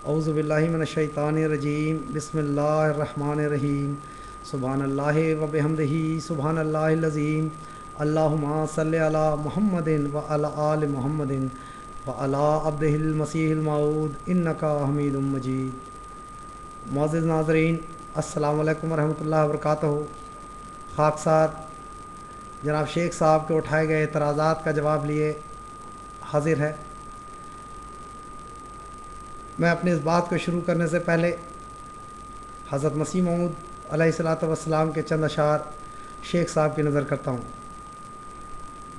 اعوذ باللہ من الشیطان الرجیم بسم اللہ الرحمن الرحیم سبحان اللہ و بحمدہ سبحان اللہ العظیم اللہم صلی علی محمد و علی آل محمد و علی عبدہ المسیح الموعود انکا حمید مجید۔ معزز ناظرین، السلام علیکم ورحمۃ اللہ وبرکاتہ۔ خاکسار جناب شیخ صاحب کے اٹھائے گئے اعتراضات کا جواب لیے حاضر ہے۔ میں اپنی اس بات کو شروع کرنے سے پہلے حضرت مسیح موعود علیہ الصلاۃ والسلام کے چند اشعار شیخ صاحب کی نظر کرتا ہوں۔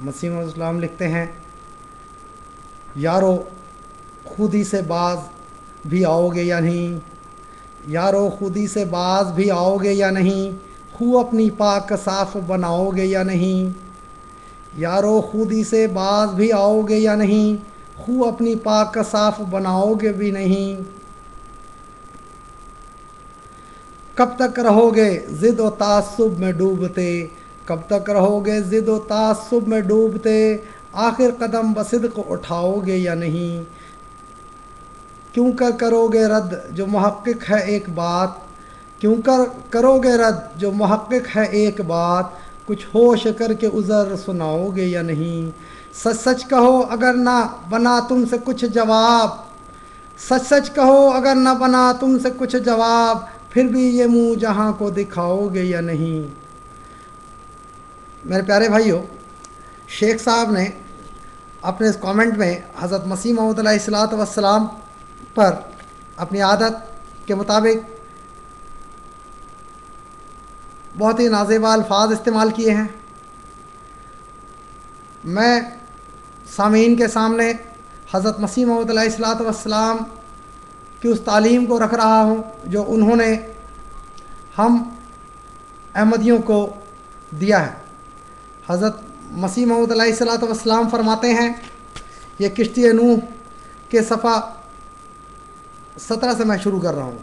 مسیح موعود السلام لکھتے ہیں: یارو خودی سے باز بھی آؤ گے یا نہیں، یارو خودی سے باز بھی آؤ گے یا نہیں، خو اپنی پاک صاف بناؤ گے یا نہیں، یارو خودی سے باز بھی آؤ گے یا نہیں، خو اپنی پاک کا صاف بناؤ گے بھی نہیں، کب تک رہو گے ضد و تعصب میں ڈوبتے، کب تک رہو گے ضد و تعصب میں ڈوبتے، آخر قدم بصدق اٹھاؤ گے یا نہیں، کیوں کر کرو گے رد جو محقق ہے ایک بات، کیوں کر کرو گے رد جو محقق ہے ایک بات، کچھ ہوش کر کے عذر سناؤ گے یا نہیں، سچ سچ کہو اگر نہ بنا تم سے کچھ جواب، سچ سچ کہو اگر نہ بنا تم سے کچھ جواب، پھر بھی یہ منہ جہاں کو دکھاؤ گے یا نہیں۔ میرے پیارے بھائیو، شیخ صاحب نے اپنے اس کامنٹ میں حضرت مسیح موعود علیہ الصلاۃ والسلام پر اپنی عادت کے مطابق بہت ہی نازیبا الفاظ استعمال کیے ہیں۔ میں سامعین کے سامنے حضرت مسیح موعود علیہ الصلاۃ والسلام کی اس تعلیم کو رکھ رہا ہوں جو انہوں نے ہم احمدیوں کو دیا ہے۔ حضرت مسیح موعود علیہ الصلاۃ والسلام فرماتے ہیں، یہ کشتی نوح کے صفحہ 17 سے میں شروع کر رہا ہوں۔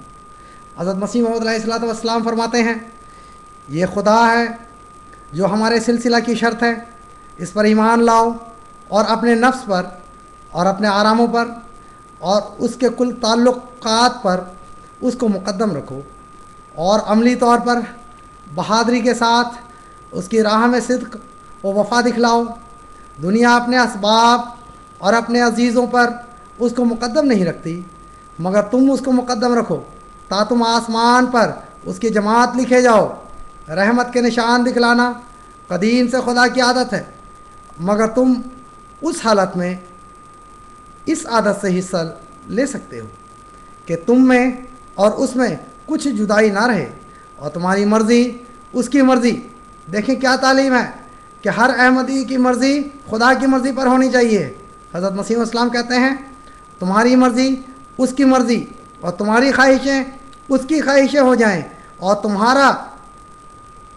حضرت مسیح موعود علیہ الصلاۃ والسلام فرماتے ہیں، یہ خدا ہے جو ہمارے سلسلہ کی شرط ہے، اس پر ایمان لاؤ اور اپنے نفس پر اور اپنے آراموں پر اور اس کے کل تعلقات پر اس کو مقدم رکھو، اور عملی طور پر بہادری کے ساتھ اس کی راہ میں صدق و وفا دکھلاؤ۔ دنیا اپنے اسباب اور اپنے عزیزوں پر اس کو مقدم نہیں رکھتی، مگر تم اس کو مقدم رکھو تا تم آسمان پر اس کی جماعت لکھے جاؤ۔ رحمت کے نشان دکھلانا قدیم سے خدا کی عادت ہے، مگر تم اس حالت میں اس عادت سے حصہ لے سکتے ہو کہ تم میں اور اس میں کچھ جدائی نہ رہے اور تمہاری مرضی اس کی مرضی۔ دیکھیں کیا تعلیم ہے کہ ہر احمدی کی مرضی خدا کی مرضی پر ہونی چاہیے۔ حضرت مسیح السلام کہتے ہیں، تمہاری مرضی اس کی مرضی اور تمہاری خواہشیں اس کی خواہشیں ہو جائیں، اور تمہارا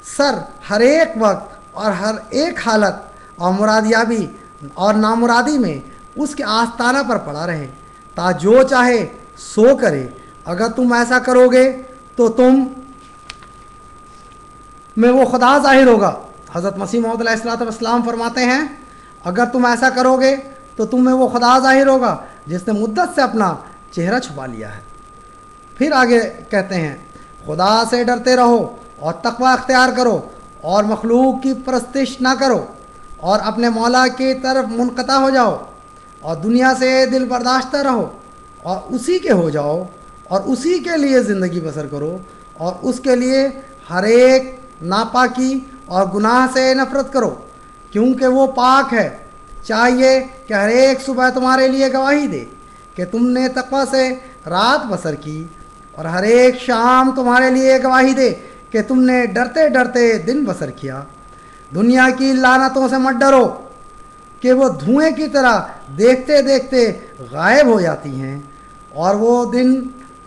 سر ہر ایک وقت اور ہر ایک حالت اور مرادیابی اور نامرادی میں اس کے آستانہ پر پڑا رہے، تا جو چاہے سو کرے۔ اگر تم ایسا کرو گے تو تم میں وہ خدا ظاہر ہوگا۔ حضرت مسیح موعود علیہ الصلوۃ والسلام فرماتے ہیں، اگر تم ایسا کرو گے تو تم میں وہ خدا ظاہر ہوگا جس نے مدت سے اپنا چہرہ چھپا لیا ہے۔ پھر آگے کہتے ہیں، خدا سے ڈرتے رہو اور تقوی اختیار کرو اور مخلوق کی پرستش نہ کرو، اور اپنے مولا کی طرف منقطع ہو جاؤ، اور دنیا سے دل برداشتہ رہو اور اسی کے ہو جاؤ، اور اسی کے لیے زندگی بسر کرو، اور اس کے لیے ہر ایک ناپاکی اور گناہ سے نفرت کرو، کیونکہ وہ پاک ہے۔ چاہیے کہ ہر ایک صبح تمہارے لیے گواہی دے کہ تم نے تقوی سے رات بسر کی، اور ہر ایک شام تمہارے لیے گواہی دے کہ تم نے ڈرتے ڈرتے دن بسر کیا۔ دنیا کی لعنتوں سے مت ڈرو کہ وہ دھوئیں کی طرح دیکھتے دیکھتے غائب ہو جاتی ہیں، اور وہ دن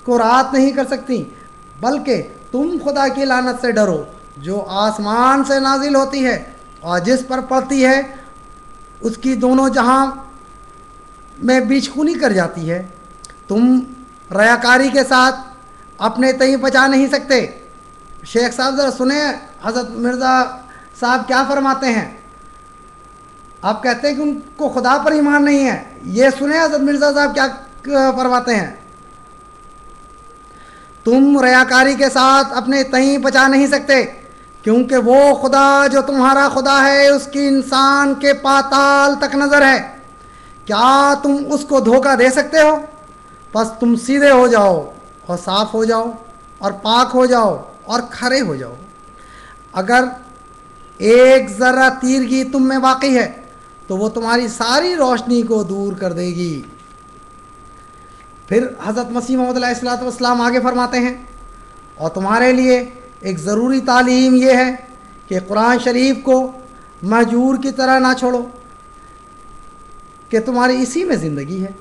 کو رات نہیں کر سکتی، بلکہ تم خدا کی لعنت سے ڈرو جو آسمان سے نازل ہوتی ہے اور جس پر پڑتی ہے اس کی دونوں جہاں میں بیچ خونی کر جاتی ہے۔ تم ریاکاری کے ساتھ اپنے تئیں بچا نہیں سکتے۔ شیخ صاحب ذرا سنیں حضرت مرزا صاحب کیا فرماتے ہیں۔ آپ کہتے ہیں کہ ان کو خدا پر ایمان نہیں ہے، یہ سنیں حضرت مرزا صاحب کیا فرماتے ہیں۔ تم ریاکاری کے ساتھ اپنے تئیں بچا نہیں سکتے، کیونکہ وہ خدا جو تمہارا خدا ہے اس کی انسان کے پاتال تک نظر ہے۔ کیا تم اس کو دھوکہ دے سکتے ہو؟ پس تم سیدھے ہو جاؤ اور صاف ہو جاؤ اور پاک ہو جاؤ اور کھرے ہو جاؤ۔ اگر ایک ذرہ تیرگی تم میں واقع ہے تو وہ تمہاری ساری روشنی کو دور کر دے گی۔ پھر حضرت مسیح موعود علیہ الصلوۃ والسلام آگے فرماتے ہیں، اور تمہارے لیے ایک ضروری تعلیم یہ ہے کہ قرآن شریف کو مہجور کی طرح نہ چھوڑو، کہ تمہاری اسی میں زندگی ہے۔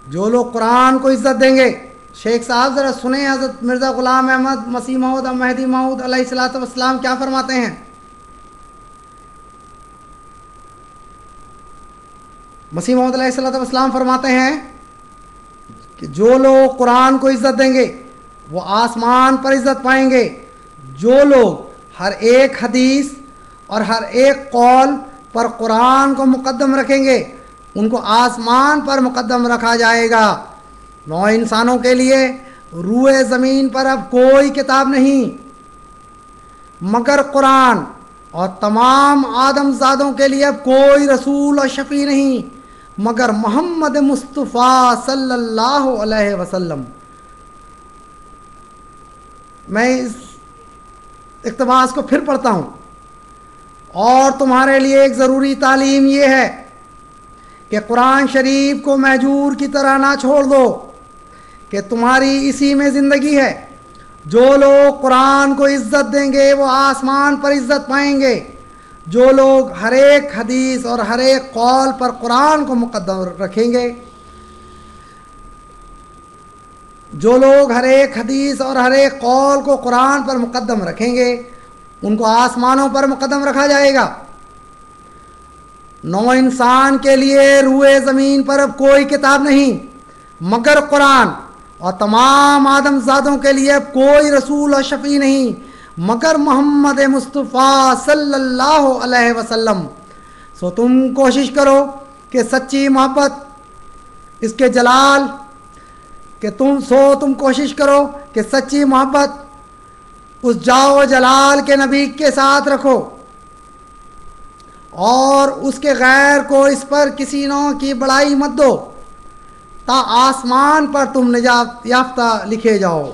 جو لوگ قرآن کو عزت دیں گے، شیخ صاحب ذرا سنیں حضرت مرزا غلام احمد مسیح موعود مہدی موعود علیہ الصلوۃ والسلام کیا فرماتے ہیں۔ مسیح موعود علیہ الصلوۃ والسلام فرماتے ہیں کہ جو لوگ قرآن کو عزت دیں گے وہ آسمان پر عزت پائیں گے۔ جو لوگ ہر ایک حدیث اور ہر ایک قول پر قرآن کو مقدم رکھیں گے ان کو آسمان پر مقدم رکھا جائے گا۔ نو انسانوں کے لیے روئے زمین پر اب کوئی کتاب نہیں مگر قرآن، اور تمام آدم زادوں کے لیے اب کوئی رسول اور شفیع نہیں مگر محمد مصطفیٰ صلی اللہ علیہ وسلم۔ میں اس اقتباس کو پھر پڑھتا ہوں، اور تمہارے لیے ایک ضروری تعلیم یہ ہے کہ قرآن شریف کو مہجور کی طرح نہ چھوڑ دو، کہ تمہاری اسی میں زندگی ہے۔ جو لوگ قرآن کو عزت دیں گے وہ آسمان پر عزت پائیں گے۔ جو لوگ ہر ایک حدیث اور ہر ایک قول پر قرآن کو مقدم رکھیں گے، جو لوگ ہر ایک حدیث اور ہر ایک قول کو قرآن پر مقدم رکھیں گے ان کو آسمانوں پر مقدم رکھا جائے گا۔ نو انسان کے لیے روئے زمین پر اب کوئی کتاب نہیں مگر قرآن، اور تمام آدم زادوں کے لیے اب کوئی رسول اور شفیع نہیں مگر محمد مصطفیٰ صلی اللہ علیہ وسلم۔ سو تم کوشش کرو کہ سچی محبت اس کے جلال تم کوشش کرو کہ سچی محبت اس جاؤ جلال کے نبی کے ساتھ رکھو، اور اس کے غیر کو اس پر کسی نوع کی بڑائی مت دو، تا آسمان پر تم نجات یافتہ لکھے جاؤ۔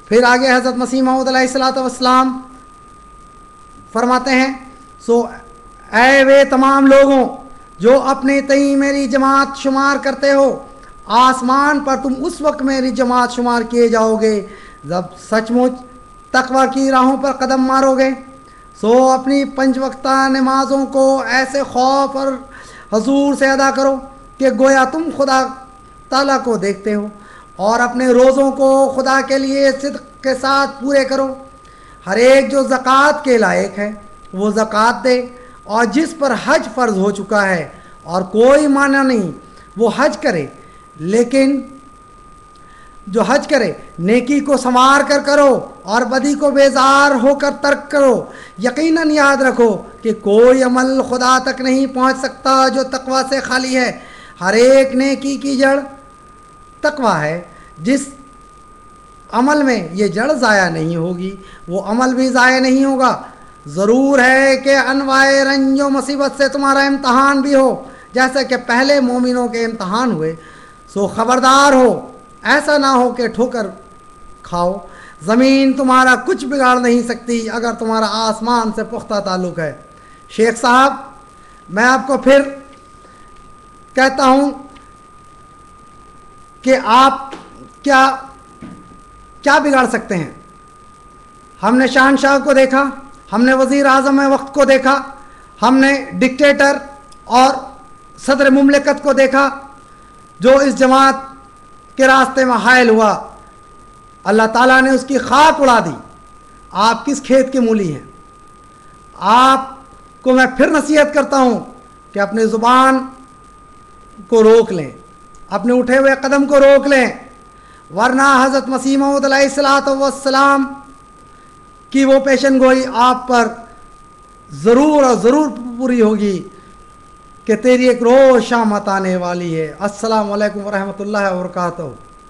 پھر آگے حضرت مسیح موعود علیہ الصلوۃ والسلام فرماتے ہیں، سو اے وہ تمام لوگوں جو اپنے تئیں میری جماعت شمار کرتے ہو، آسمان پر تم اس وقت میری جماعت شمار کیے جاؤ گے جب سچ مچ تقوی کی راہوں پر قدم مارو گے۔ سو اپنی 5 وقتہ نمازوں کو ایسے خوف اور حضور سے ادا کرو کہ گویا تم خدا تعالیٰ کو دیکھتے ہو، اور اپنے روزوں کو خدا کے لیے صدق کے ساتھ پورے کرو۔ ہر ایک جو زکوٰۃ کے لائق ہے وہ زکوٰۃ دے، اور جس پر حج فرض ہو چکا ہے اور کوئی معنی نہیں وہ حج کرے، لیکن جو حج کرے نیکی کو سنوار کر کرو اور بدی کو بیزار ہو کر ترک کرو۔ یقیناً یاد رکھو کہ کوئی عمل خدا تک نہیں پہنچ سکتا جو تقوی سے خالی ہے۔ ہر ایک نیکی کی جڑ تقوی ہے۔ جس عمل میں یہ جڑ ضائع نہیں ہوگی وہ عمل بھی ضائع نہیں ہوگا۔ ضرور ہے کہ انواع رنج و مصیبت سے تمہارا امتحان بھی ہو جیسے کہ پہلے مومنوں کے امتحان ہوئے۔ سو خبردار ہو، ایسا نہ ہو کہ ٹھوکر کھاؤ۔ زمین تمہارا کچھ بگاڑ نہیں سکتی اگر تمہارا آسمان سے پختہ تعلق ہے۔ شیخ صاحب، میں آپ کو پھر کہتا ہوں کہ آپ کیا بگاڑ سکتے ہیں؟ ہم نے شہنشاہ کو دیکھا، ہم نے وزیر اعظم وقت کو دیکھا، ہم نے ڈکٹیٹر اور صدر مملکت کو دیکھا جو اس جماعت کے راستے میں حائل ہوا، اللہ تعالیٰ نے اس کی خاک اڑا دی۔ آپ کس کھیت کے مولی ہیں؟ آپ کو میں پھر نصیحت کرتا ہوں کہ اپنی زبان کو روک لیں، اپنے اٹھے ہوئے قدم کو روک لیں، ورنہ حضرت مسیح موعود علیہ الصلوۃ والسلام کی وہ پیشن گوئی آپ پر ضرور پوری ہوگی کہ تیری ایک روز شامت آنے والی ہے۔ السلام علیکم ورحمۃ اللہ وبرکاتہ۔